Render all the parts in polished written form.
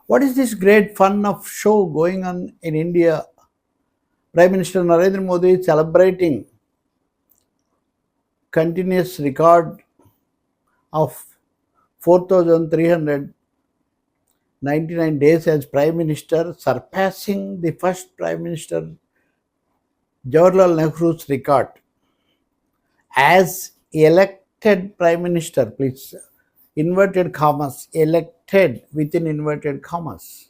What is this great fun of show going on in India? Prime Minister Narendra Modi is celebrating continuous record of 4,399 days as Prime Minister, surpassing the first Prime Minister Jawaharlal Nehru's record as elected Prime Minister. Please, inverted commas, elected within inverted commas.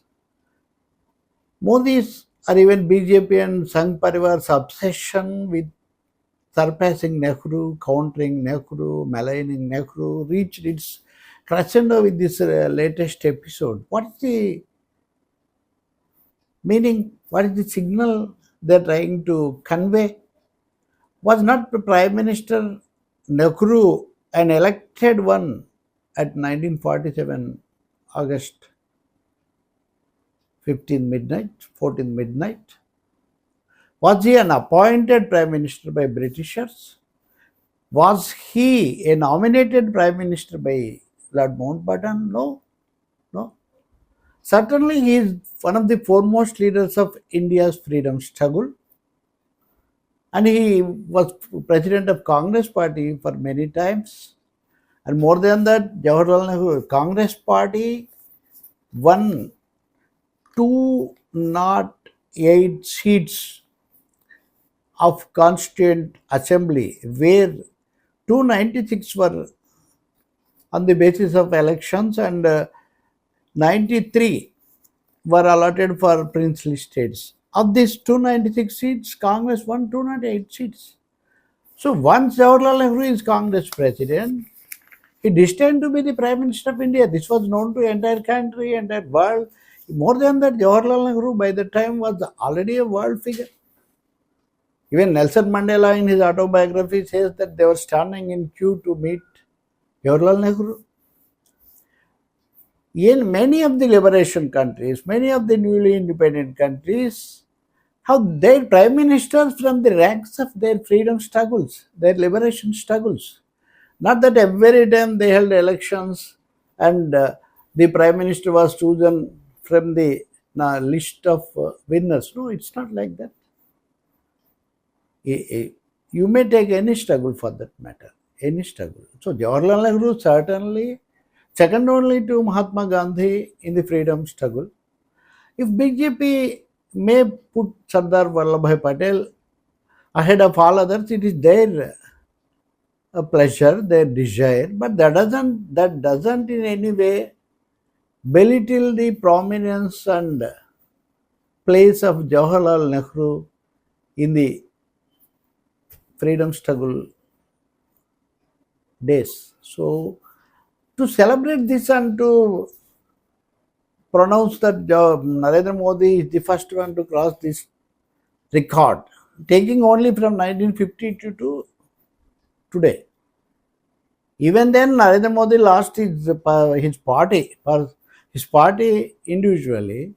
Modi's or even BJP and Sangh Parivar's obsession with surpassing Nehru, countering Nehru, maligning Nehru, reached its crescendo with this latest episode. What is the meaning? What is the signal they're trying to convey? Was not Prime Minister Nehru an elected one at 1947 August 15 midnight, 14 midnight? Was he an appointed Prime Minister by Britishers? Was he a nominated Prime Minister by Lord Mountbatten? No, no. Certainly he is one of the foremost leaders of India's freedom struggle. And he was president of Congress party for many times. And more than that, Jawaharlal Nehru Congress party won 208 seats of Constituent Assembly, where 296 were on the basis of elections and 93 were allotted for princely states. Of these 296 seats, Congress won 208 seats. So once Jawaharlal Nehru is Congress president, he destined to be the Prime Minister of India. This was known to entire country, entire world. More than that, Jawaharlal Nehru by the time was already a world figure. Even Nelson Mandela in his autobiography says that they were standing in queue to meet Jawaharlal Nehru. In many of the liberation countries, many of the newly independent countries have their prime ministers from the ranks of their freedom struggles, their liberation struggles. Not that every time they held elections and the prime minister was chosen from the list of winners. No, it's not like that. You may take any struggle for that matter, any struggle. So Jawaharlal Nehru certainly second only to Mahatma Gandhi in the freedom struggle. If BJP may put Sardar Vallabhbhai Patel ahead of all others, it is their pleasure, their desire, but that doesn't in any way belittle the prominence and place of Jawaharlal Nehru in the freedom struggle days. So to celebrate this and to pronounce that Narendra Modi is the first one to cross this record, taking only from 1952 to today. Even then, Narendra Modi lost his party individually,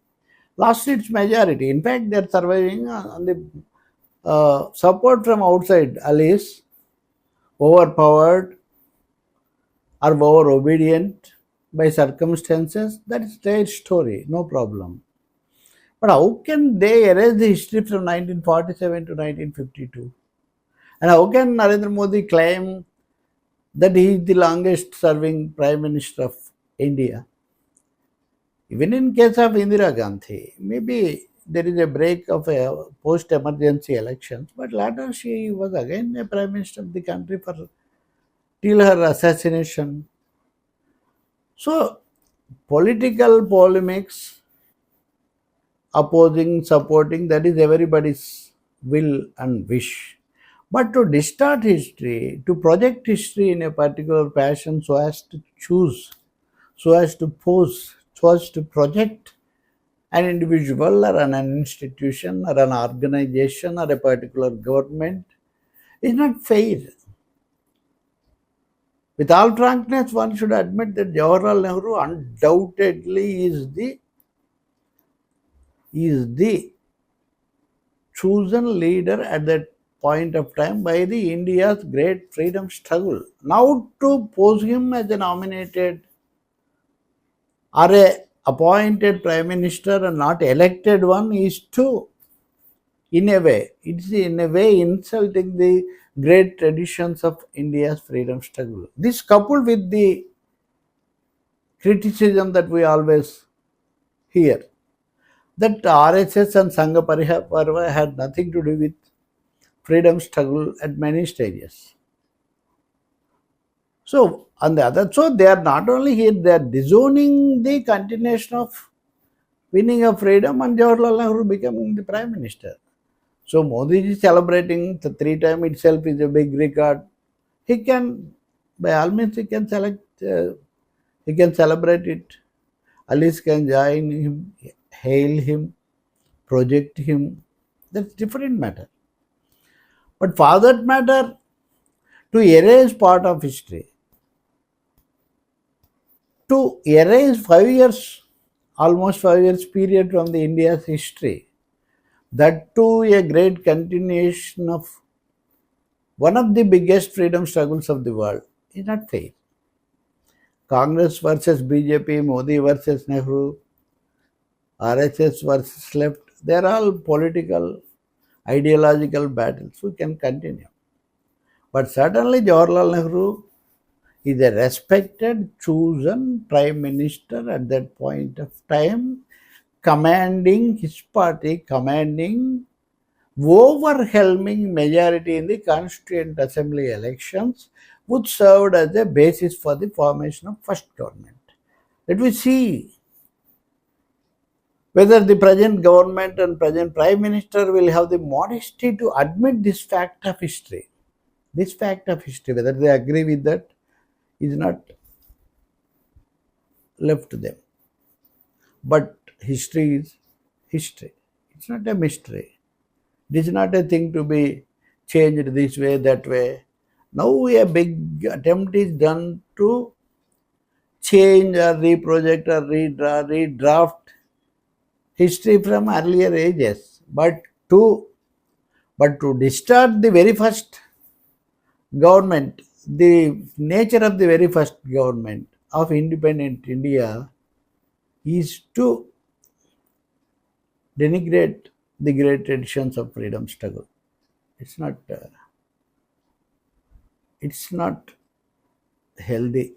lost its majority. In fact, they are surviving on the support from outside allies, overpowered or over obedient by circumstances. That is their story, no problem. But how can they erase the history from 1947 to 1952? And how can Narendra Modi claim that he is the longest serving Prime Minister of India? Even in case of Indira Gandhi, maybe there is a break of a post-emergency elections, but later she was again a Prime Minister of the country till her assassination. So, political polemics, opposing, supporting, that is everybody's will and wish. But to distort history, to project history in a particular fashion so as to choose, so as to pose, so as to project an individual or an institution or an organization or a particular government is not fair. With all frankness, one should admit that Jawaharlal Nehru undoubtedly is the chosen leader at that point of time by the India's great freedom struggle. Now to pose him as a nominated or a appointed prime minister and not elected one is to, in a way, it's in a way insulting the great traditions of India's freedom struggle. This coupled with the criticism that we always hear that RSS and Sangha Parva had nothing to do with freedom struggle at many stages. So, on the other, so they are not only here, they are disowning the continuation of winning of freedom and Jawaharlal Nehru becoming the prime minister. So, Modi is celebrating the 3 times itself is a big record. He can, by all means, he can he can celebrate it. Alice can join him, hail him, project him. That's different matter. But for that matter, to erase part of history, to erase 5 years, almost 5 years period from the India's history, that too a great continuation of one of the biggest freedom struggles of the world, is not fair. Congress versus BJP, Modi versus Nehru, RSS versus left, they are all political, ideological battles. We can continue. But certainly Jawaharlal Nehru is a respected, chosen prime minister at that point of time, commanding his party, commanding overwhelming majority in the Constituent Assembly elections, which served as a basis for the formation of first government. Let me see whether the present government and present prime minister will have the modesty to admit this fact of history. This fact of history, whether they agree with that, is not left to them. But history is history. It's not a mystery. It is not a thing to be changed this way, that way. Now a big attempt is done to change or reproject or redraft history from earlier ages. But to distort the very first government, the nature of the very first government of independent India is to denigrate the great traditions of freedom struggle. It's not healthy.